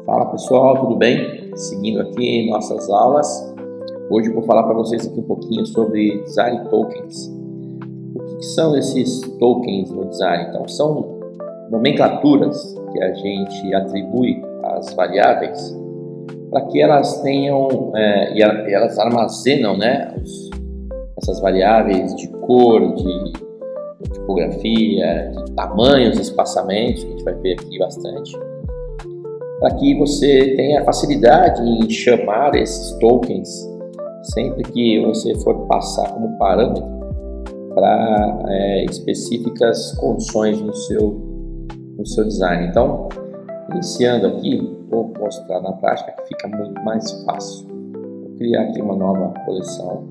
Fala pessoal, tudo bem? Seguindo aqui nossas aulas, hoje eu vou falar para vocês aqui um pouquinho sobre Design Tokens. O que são esses tokens no design? Então, são nomenclaturas que a gente atribui às variáveis para que elas tenham, e elas armazenam, né, essas variáveis de cor, de tipografia, de tamanhos, espaçamentos, que a gente vai ver aqui bastante, para que você tenha facilidade em chamar esses tokens sempre que você for passar como parâmetro para específicas condições no seu design. Então, iniciando aqui, vou mostrar na prática que fica muito mais fácil. Vou criar aqui uma nova coleção,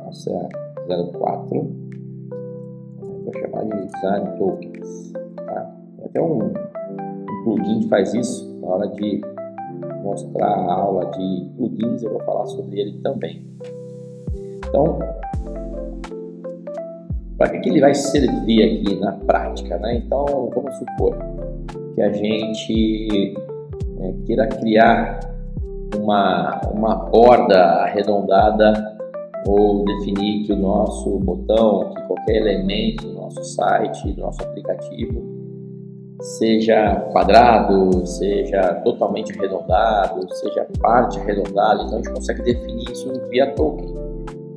essa é a 04, vou chamar de Design Tokens. Tá? Tem até um plugin que faz isso. Na hora de mostrar a aula de plugins, eu vou falar sobre ele também. Então, para que ele vai servir aqui na prática, né? Então, vamos supor que a gente queira criar uma borda arredondada ou definir que o nosso botão, que qualquer elemento do nosso site, do nosso aplicativo, seja quadrado, seja totalmente arredondado, seja parte arredondada. Então a gente consegue definir isso via token,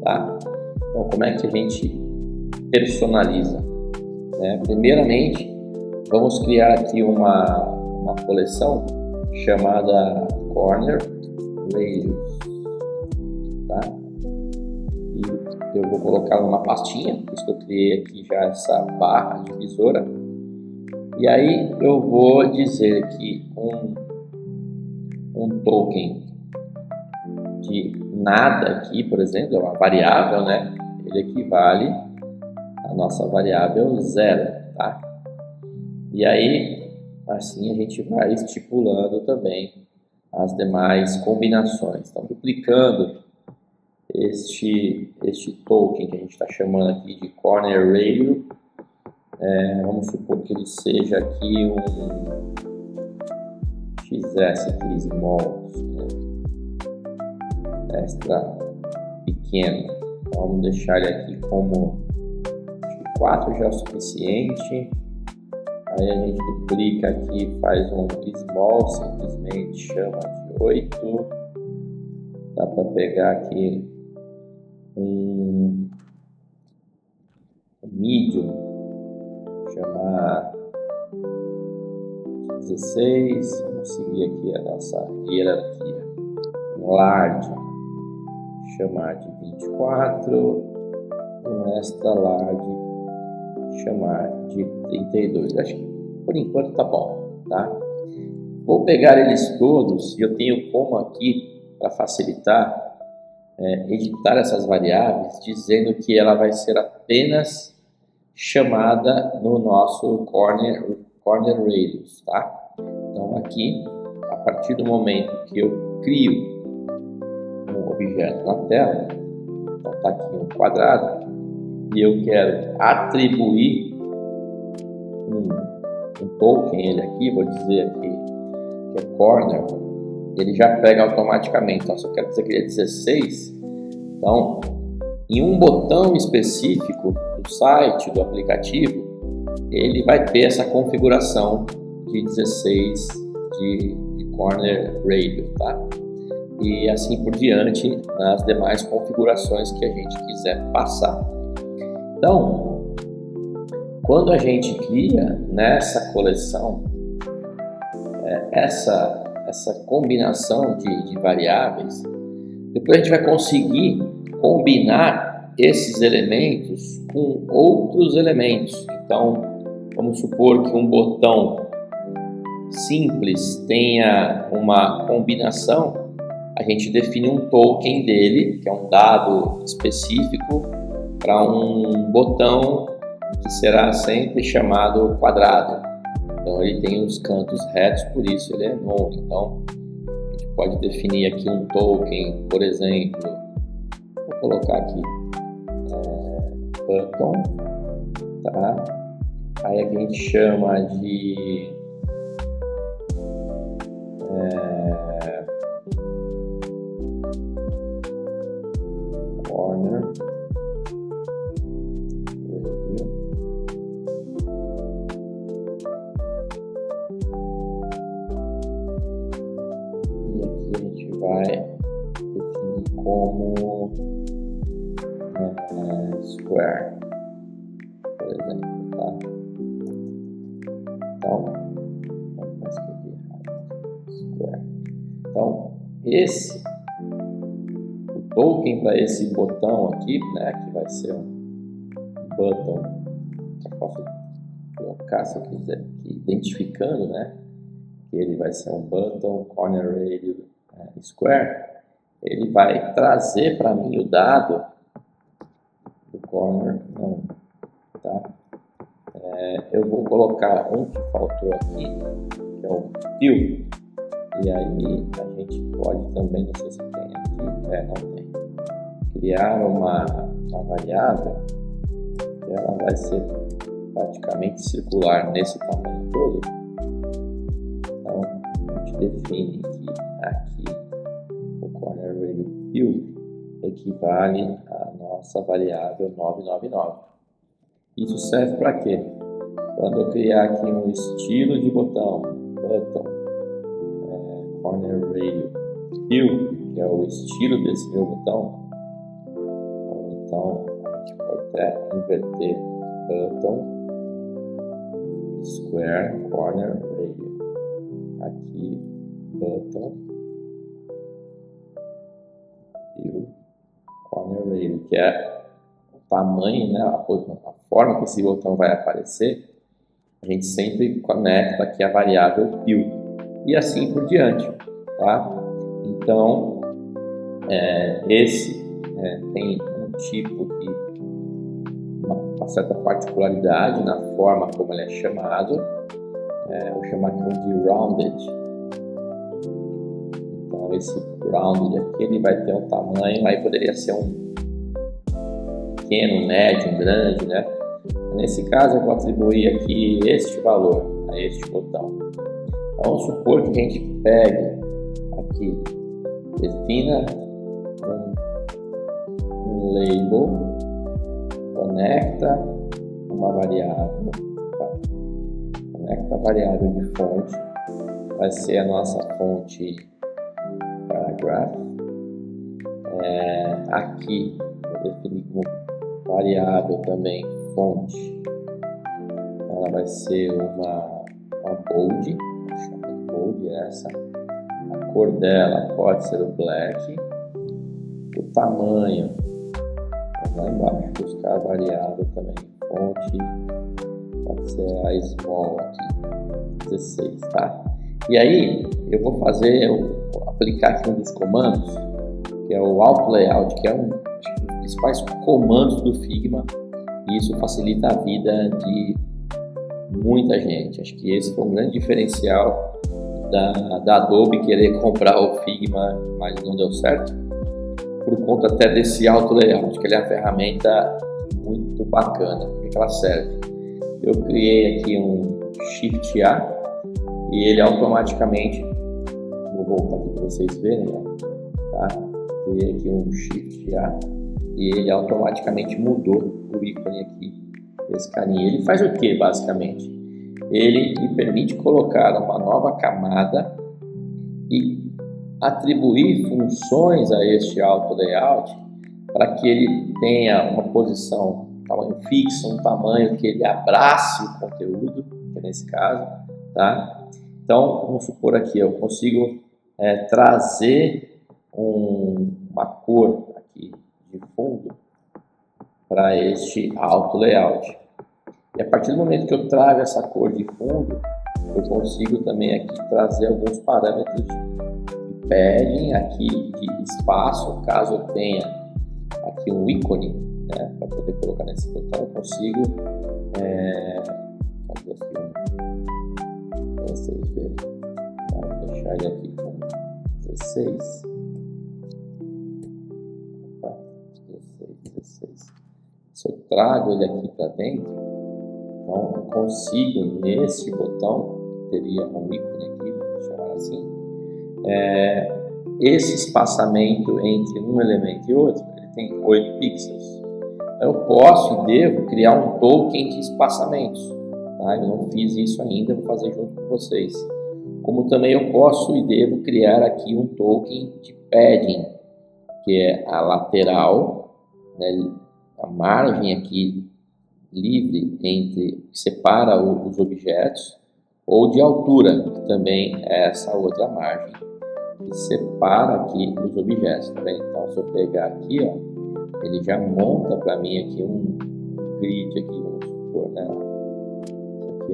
tá? Então como é que a gente personaliza? Primeiramente, vamos criar aqui uma coleção chamada Corner Radius, tá? E eu vou colocar numa pastinha, por isso que eu criei aqui já essa barra divisora. E aí eu vou dizer que um token de nada aqui, por exemplo, é uma variável, né? Ele equivale à nossa variável 0, tá? E aí, assim a gente vai estipulando também as demais combinações. Então, duplicando este token que a gente está chamando aqui de Corner Radius, vamos supor que ele seja aqui um XS aqui, small, extra pequeno. Então vamos deixar ele aqui como 4 já é o suficiente. Aí a gente duplica aqui, faz um small, simplesmente chama de 8. Dá para pegar aqui um medium, chamar 16, vamos seguir aqui a nossa hierarquia. Um large, chamar de 24, um extra large, chamar de 32. Acho que por enquanto tá bom, tá? Vou pegar eles todos e eu tenho como aqui, para facilitar, editar essas variáveis, dizendo que ela vai ser apenas chamada no nosso corner radius, tá? Então aqui, a partir do momento que eu crio um objeto na tela, então tá aqui um quadrado, e eu quero atribuir um token ele aqui, vou dizer aqui que é corner, ele já pega automaticamente. Então se eu quero dizer que ele é 16, então em um botão específico do site, do aplicativo, ele vai ter essa configuração de 16 de corner radius, tá? E assim por diante nas demais configurações que a gente quiser passar. Então, quando a gente cria nessa coleção essa combinação de variáveis, depois a gente vai conseguir combinar esses elementos com outros elementos. Então, vamos supor que um botão simples tenha uma combinação, a gente define um token dele, que é um dado específico para um botão que será sempre chamado quadrado. Então, ele tem os cantos retos, por isso ele é non. Então, a gente pode definir aqui um token, por exemplo, vou colocar aqui button, tá? Aí a gente chama de corner radio. E aqui a gente vai definir como square, por exemplo, tá? Então, vamos escrever square. Então, o token para esse botão aqui, né, que vai ser um button, eu posso colocar, se eu quiser, aqui, identificando, né, que ele vai ser um button corner radio square. Ele vai trazer para mim o dado do corner não, tá? Eu vou colocar um que faltou aqui, que é o fill, e aí a gente pode também, não sei se tem aqui, não tem, criar uma variável que ela vai ser praticamente circular nesse tamanho todo. Então a gente define que aqui o corner radio fill equivale à nossa variável 999. Isso serve para quê? Quando eu criar aqui um estilo de botão corner radio fill, que é o estilo desse meu botão, ou então a gente pode até inverter button square corner radio. Aqui button fill corner radio, que é o tamanho, né, a forma que esse botão vai aparecer. A gente sempre conecta aqui a variável fill e assim por diante, tá? Então esse tem um tipo de uma certa particularidade na forma como ele é chamado. Vou chamar aqui de rounded. Então esse rounded aqui ele vai ter um tamanho, aí poderia ser um pequeno, médio, grande, né? Nesse caso eu vou atribuir aqui este valor a este botão. Vamos supor que a gente pegue aqui, defina um label, conecta uma variável, conecta a variável de fonte, vai ser a nossa fonte paragraph. Aqui vou definir como variável também fonte, ela vai ser uma bold, essa, a cor dela pode ser o black, o tamanho, lá embaixo buscar a variável também, fonte pode ser a small aqui, 16, tá? E aí eu vou aplicar aqui um dos comandos, que é o Auto Layout, que é um dos principais comandos do Figma, e isso facilita a vida de muita gente. Acho que esse foi um grande diferencial da Adobe querer comprar o Figma, mas não deu certo, por conta até desse Auto Layout, que ele é uma ferramenta muito bacana. Para que ela serve? Eu criei aqui um Shift A e ele automaticamente, vou voltar aqui para vocês verem, tá? Criei aqui um Shift A e ele automaticamente mudou o ícone aqui, esse carinha. Ele faz o que basicamente? Ele me permite colocar uma nova camada e atribuir funções a este Auto Layout para que ele tenha uma posição, um tamanho fixo, um tamanho que ele abrace o conteúdo, que é nesse caso, tá? Então, vamos supor aqui, eu consigo trazer uma cor aqui de fundo para este Auto Layout. E a partir do momento que eu trago essa cor de fundo, eu consigo também aqui trazer alguns parâmetros de padding, aqui de espaço, caso eu tenha aqui um ícone, né, para poder colocar nesse botão, eu consigo fazer aqui para vocês verem. Vou deixar ele aqui com 16. Opa, 16. Se eu trago ele aqui para dentro, então eu consigo nesse botão, teria um ícone aqui, vou chamar assim, esse espaçamento entre um elemento e outro, ele tem 8 pixels. Eu posso e devo criar um token de espaçamentos. Tá? Eu não fiz isso ainda, vou fazer junto com vocês. Como também eu posso e devo criar aqui um token de padding, que é a lateral, né, a margem aqui livre entre que separa os objetos, ou de altura, que também é essa outra margem que separa aqui os objetos. Tá vendo? Então, se eu pegar aqui, ó, ele já monta para mim aqui um grid aqui, vamos supor, né? Isso aqui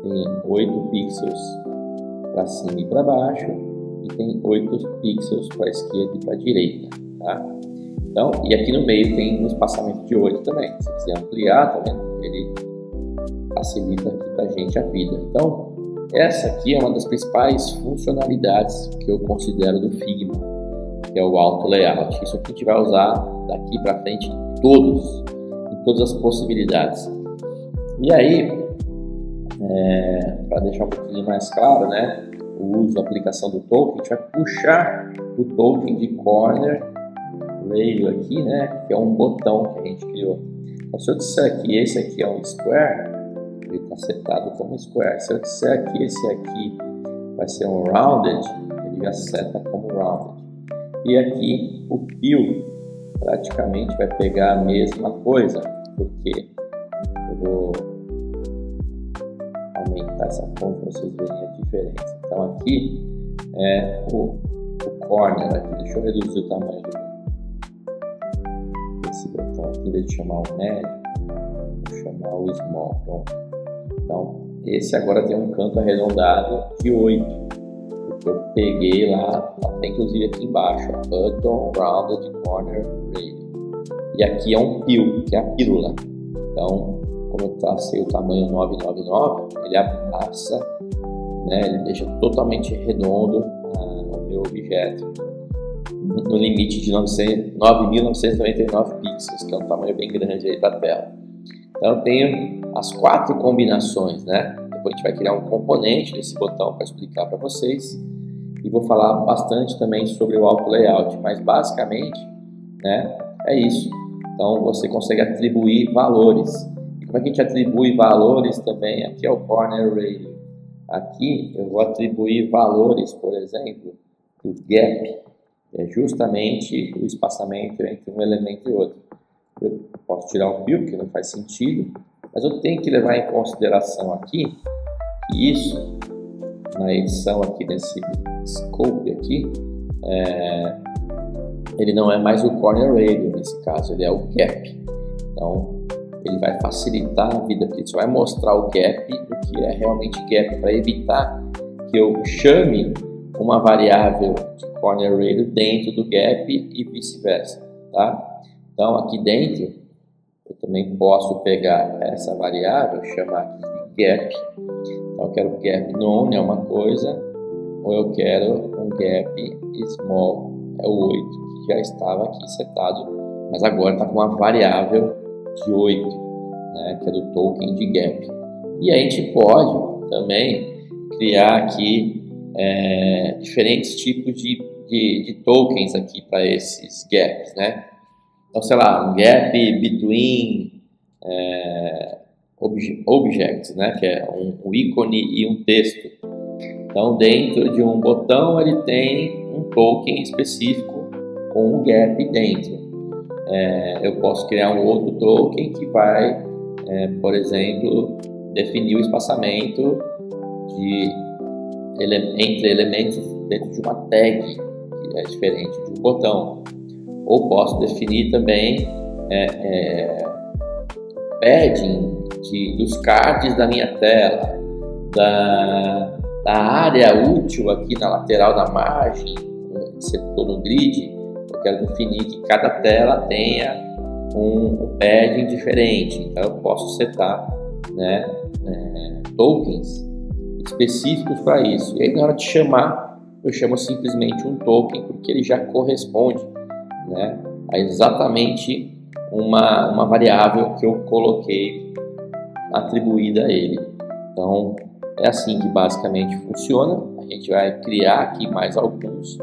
tem 8 pixels para cima e para baixo, e tem 8 pixels para a esquerda e para a direita, tá? Então, e aqui no meio tem um espaçamento de 8 também. Se quiser ampliar, tá vendo? Ele facilita aqui para a gente a vida. Então, essa aqui é uma das principais funcionalidades que eu considero do Figma, que é o Auto Layout. Isso aqui a gente vai usar daqui para frente em todas as possibilidades. E aí, para deixar um pouquinho mais claro, né, o uso da aplicação do token, a gente vai puxar o token de corner rail aqui, né, que é um botão que a gente criou. Então, se eu disser que esse aqui é um square, ele está setado como square. Se eu disser que esse aqui vai ser um rounded, ele já seta como rounded. E aqui o peel praticamente vai pegar a mesma coisa, porque eu vou aumentar essa fonte para vocês verem a diferença. Então aqui é o corner aqui. Deixa eu reduzir o tamanho desse botão aqui, em vez de chamar o médio, vou chamar o small. Pronto. Então esse agora tem um canto arredondado de 8, porque eu peguei lá, tem inclusive aqui embaixo, button rounded corner radius. E aqui é um peel, que é a pílula. Então, como eu tracei o tamanho 999, ele abraça, né, ele deixa totalmente redondo o meu objeto, no limite de 9.999 pixels, que é um tamanho bem grande aí da tela. Então eu tenho as 4 combinações, né? Depois a gente vai criar um componente desse botão para explicar para vocês, e vou falar bastante também sobre o Auto Layout, mas basicamente, né, é isso. Então você consegue atribuir valores. E como é que a gente atribui valores também? Aqui é o corner radius. Aqui eu vou atribuir valores, por exemplo, do gap, que é justamente o espaçamento entre um elemento e outro. Eu posso tirar o peel, que não faz sentido, mas eu tenho que levar em consideração aqui que isso, na edição aqui desse scope aqui, ele não é mais o corner radius nesse caso, ele é o gap. Então ele vai facilitar a vida, porque isso vai mostrar o gap, o que é realmente gap, para evitar que eu chame uma variável de corner radius dentro do gap e vice-versa, tá? Então aqui dentro eu também posso pegar essa variável, chamar aqui de gap. Então eu quero gap none, é uma coisa, ou eu quero um gap small, é o 8, que já estava aqui setado, mas agora está com uma variável de 8, né, que é do token de gap. E a gente pode também criar aqui diferentes tipos de tokens aqui para esses gaps, né? Então, sei lá, um gap between objects, né? Que é um ícone e um texto. Então, dentro de um botão, ele tem um token específico com um gap dentro. Eu posso criar um outro token que vai, por exemplo, definir o espaçamento entre elementos dentro de uma tag, que é diferente de um botão. Ou posso definir também padding dos cards da minha tela, da área útil aqui na lateral da margem, se estou no grid, eu quero definir que cada tela tenha um padding diferente. Então eu posso setar, né, tokens específicos para isso. E aí na hora de chamar, eu chamo simplesmente um token, porque ele já corresponde, né, a exatamente uma variável que eu coloquei atribuída a ele. Então é assim que basicamente funciona. A A gente vai criar aqui mais alguns.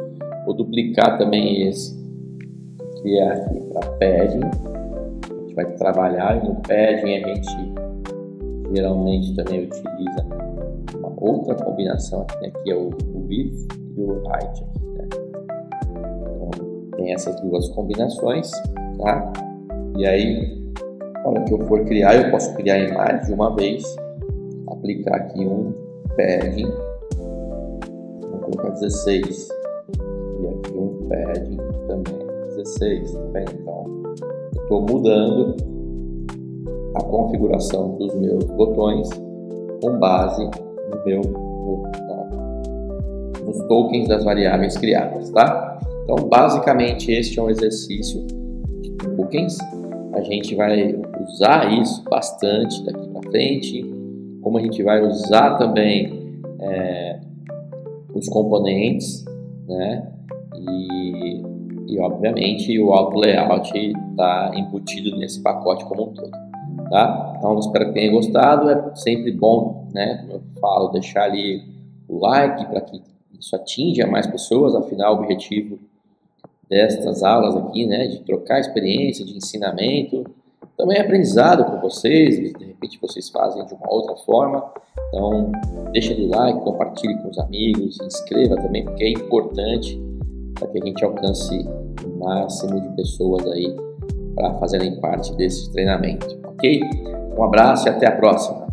Vou duplicar também esse. Criar aqui para padding. A gente vai trabalhar e no padding a gente geralmente também utiliza uma outra combinação aqui, né? Que é o width e o height aqui, né? Então, tem essas duas combinações, tá? E aí, na hora que eu for criar, eu posso criar em mais de uma vez. Aplicar aqui um padding, vou colocar 16 e aqui um padding também 16, tá bem? Então eu estou mudando a configuração dos meus botões com base nos tokens das variáveis criadas, tá? Então basicamente este é um exercício de tokens. A gente vai usar isso bastante daqui para frente. Como a gente vai usar também os componentes, né? E obviamente o auto layout está embutido nesse pacote como um todo, tá? Então espero que tenha gostado. É sempre bom, né? Como eu falo, deixar ali o like para que isso atinja mais pessoas. Afinal, o objetivo destas aulas aqui, né? De trocar experiência, de ensinamento, também aprendizado com vocês. De repente vocês fazem de uma outra forma. Então deixa de like, compartilhe com os amigos, se inscreva também, porque é importante para que a gente alcance o máximo de pessoas aí para fazerem parte desse treinamento, ok? Um abraço e até a próxima!